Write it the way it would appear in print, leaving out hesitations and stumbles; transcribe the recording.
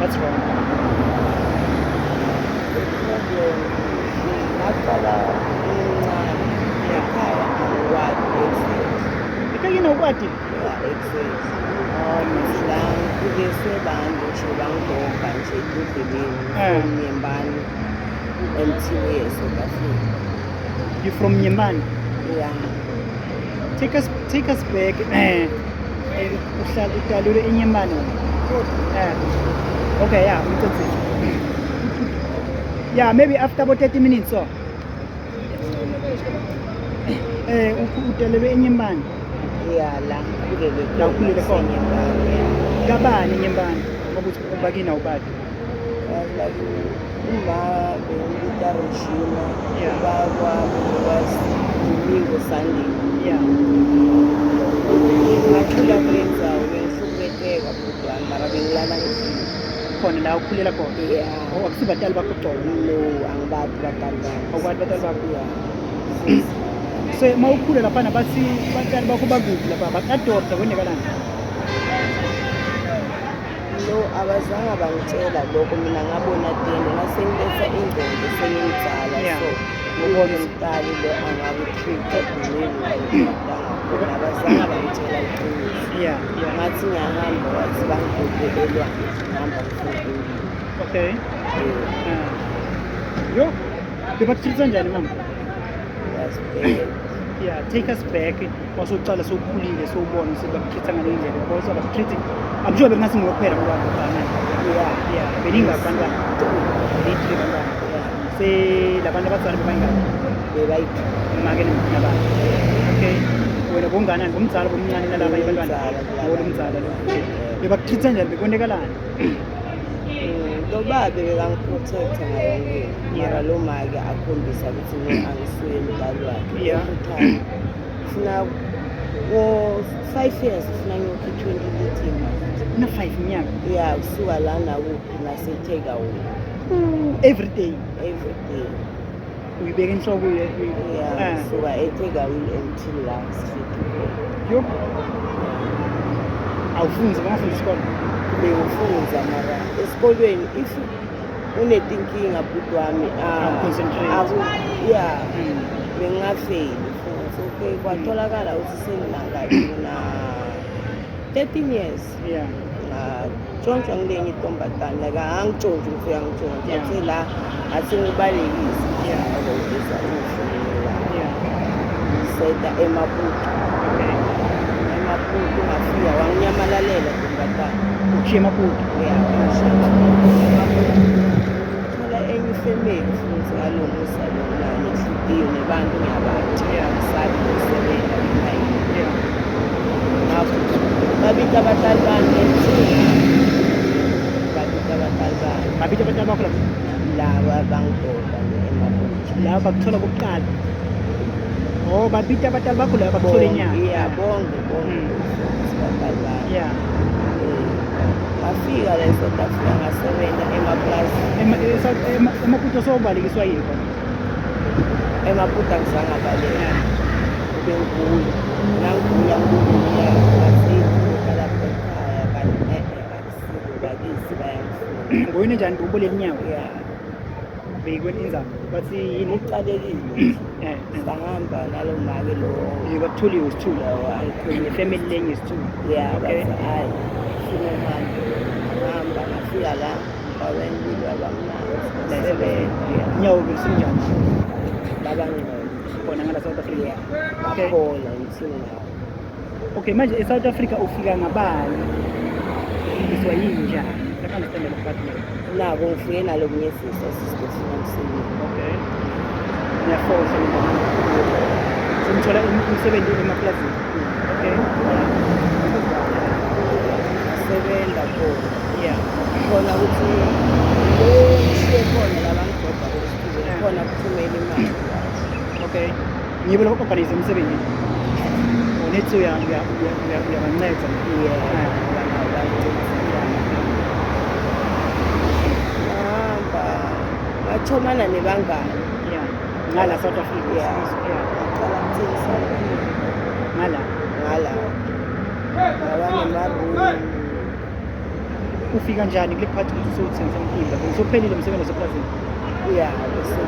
What's wrong? ngaqala umncane ekhaya angiwazi access Because you know what? access la ngikhuliswe bantu nje bangidobha nje endleleni Nyembani MTV South Africa. You're from Nyembani. Yeah. Take us back. Uhlala eNyembani. Okay, yeah, yeah, maybe after about 30 minutes so. Udelelwe eNyembani. Yeah, la ukhulele khona Nyembani. Kabani eNyembani? Ukuthi bakina ubani? Like uma bengita Regina, Yeah. baba was Domingo Sunday. Yeah. Ngakhula kulenza ngihlukumetheka kodwa mara bengilala ngikhona. Khona la ukhulela khona. Yeah. Akusibadali bakho uxolo. No, angibathi badali bami. Awubathi badali bakho. Yeah. So mawukhule lapha bathi badali bakho bakuphi lapha bakadoda kwenekalana. No, abazange bangitshela lokho mina ngabona tena nasengiletha ingqondo sengimdala so ngibona umntali lo angaku-treated nini abazange bangitshela iqiniso. Yeah. Ngathi ngiyahamba wathi bangigobelelwa ngihamba ngifundile. Okay. Yo, bebakuthilisa njani mama? Was bad. Yeah, take us back. Wasuqala sowukhulile sowubona sebakukhitha ngale ndlela yabo sebakutreat. I'm sure bekungasi ngokuphela ngoba abafana. Yeah, beningi abantwana. Beningi abantwana. Se labantu abazali bebangani? Bebayithi Make nabani? Okay. Wena bongana ngomzala bomncane nalaba abantwana. Ngomzala lo. Bebakukhitha njani bekonekalana? Ngoba bebekangiprotecta ngayo yonke. Mara lo make akhombisa ukuthi mina angisuye umdali wakhe. Yeah. Funa wo-5 years funa ngiyokhipha 2018. Una 5 minyaka. Yeah, kusuka lana kuphi nase-takeaway. Every day. Every day. Uyibeka inhloko Yeah, kusuka e-takeaway until la sifike. Yo. Awufunzi bangafunda isikole. Bengifunda mara esikolweni if unetinkinga bhuti wami Concentrate. Yeah, bengingafeli futhi. Okay, kwatholakala ukuthi senginangathi na 13 years. Yeah. Ntshontshwa ngilenye intombatane like angitshontshe ngifika ngitshontshe Yeah. athe la athi ngibalekise. Yeah. Ngizisa umfundela Yeah. seda Emaputo. Okay. Emaputo ngafika wanginyamalalela intombatane. Ukhiye Maputo. Yeah, thola enye ifemeli futhi ngalo musa lona nehliziyo nebantu ngiyabathi. Yeah. Sathi ukusebenza ekhaya. Yeah. Babita abadali bami babita abadali bami Babita abadala bakho lapho. laba bangidoda Emaputo. Laba bakuthola kokuqala. Oh, babita abadala bakho laba bakuthola inyanga. Yeah, bonke abadali bami. Yeah. Ngafika la eSouth Africa ngasebenza emaplasini. Emaputo sobalekiswa yini? Emaputo angizange abaleka. Bengigula nangigula ngathi ngikhala ekhaya kanti akusiko bakisi bayangifuna. Ngoyini njani uboleka inyawo? Yeah, Beyikweni inzaba. Bathi yini? uqalekile. Sangihamba nalo make lo. Bakuthola isithula. Family lenye isithula. Yeah, Okay. bathi hayi funa ngihamba ngafika la babengile abamnandi ngasebenza Inyawo besinjani? labangcono Khona ngala South Africa. yeah Okay. bakhona ngithini nawo. Okay, manje eSouth Africa ufika ngabani? Ubizwa yini njani? I can't understand the part. Nabo ngifike nalo kunyesisa sisifuna umsebenzi. Okay. Ngiyafosa mina. Ngithola umsebenzi emaplasini. Okay. Ngasebenza khona. Yeah. Khona ukuthi lo khona labangidobha kwesithulo khona kuthumela imali. Okay. Ngibe lokho organize umsebenzi. Unethu uyabanceda. Ngahamba ngathomana nebangani. Yeah. Ngala South Africa. Yeah. Ngaqala ngithengisa Ngala. ngala ngabanemaroom ufika kanjani kule part ukuthi usewuthengisa ummbila? Usuphelile umsebenzi wasepulazini? ya bese